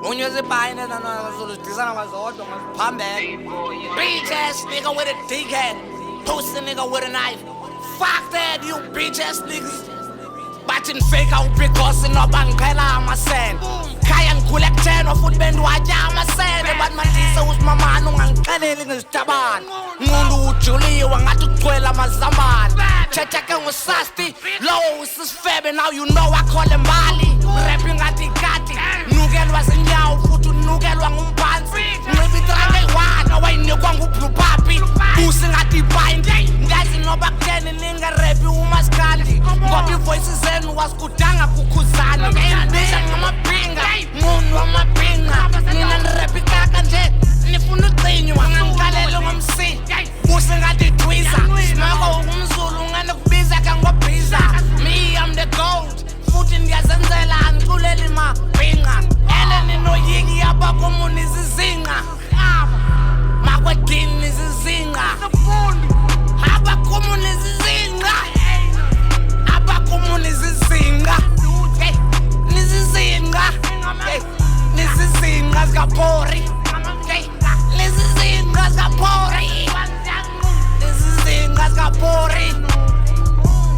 Unyozibhayine zoludisana mazodwa phambili. Bitch ass nigga with a dick head. Pussy nigga with a knife. Fuck that, you bitch ass niggas. Bathi nifika ubhikosi noba ngiqhela amasene. Khaya ngikhule ku-10 futhi bendiwatya amasene. Bathi mandise usimamana ungangixeleli ngezitabane. Nqundu ujuliwe ngathi ugcwele amazambane. Thetha ke ngusasti, low usisifebe, now you know I call him Mali. Rap ngathi ikati, nukelwa zinyawo futhi unukelwa ngumphansi. Nxiba itrange eyi-1 owayinikwa nguBlue Papi. Busi ngathi ibhayindi, ngazi noba kutheni ningarepi umaskandi. Ngoba ivoices zenu wasikudanga kukhuzani. Bisha ngamabhinga, nqunu wamabhinga. Nina nirep ikaka nje, nifuna ucinywa. Ngangikalele ngomsi, busi ngathi idwiza. Smoko ungumzulu unganekubiza kangobhiza. Me I'm the gold, futhi ndiyazenzela angiculeli mabhinga. Ele ninoyiki abakomuni izizinqa. Makwedini izizinqa. Abakomuni izizinqa. Abakomuni izizinqa. Nizizinqa. Nizizinqa zikapori. Nizizinqa zikapori. Nizizinqa zikapori.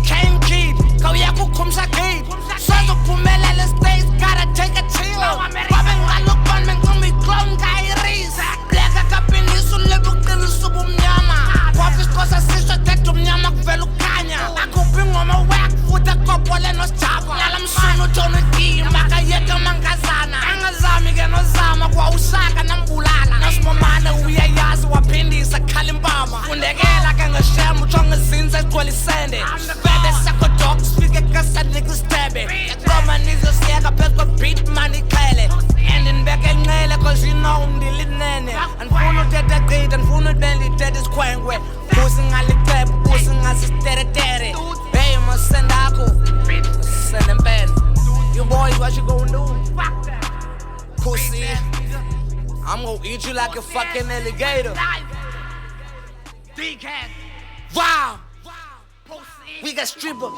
Can't keep, kawuya kukhumsha gate. Sozophumelela stage, gotta take a chill. Babe ngalokubona bengcuma i-clone ka-Iris. Black akapinisa ulebuqinisa ubumnyama. Phofu isiXhosa sisho thetha umnyama kuvela ukukhanya. Akhupha ingoma whack futhi akopole nosijaba. Nyala mshunu uTony D, makayeka mankazana. Angazami ke nozama kwawushaka nambulala. Nosimamane uyayazi waphindisa khala impama. Fundekela ke ngeshema ujonga izinza egcwele isende. Vele sakho dog sifike kasanika isithebe. Ngoma nizosiyeka phezu kwe-beat mani iqhele. Andinibeke enqele cause you know ndilinene. Andifuna uthetha qidi, andifuna utendithetha isikhwenkwe. Busi ngalicephe, busi ngasisiteretere. Hey masendakho, send them pen. You boys, what you gonna do? Pussy, I'm gonna eat you like a fucking alligator. Wow, we got stripper.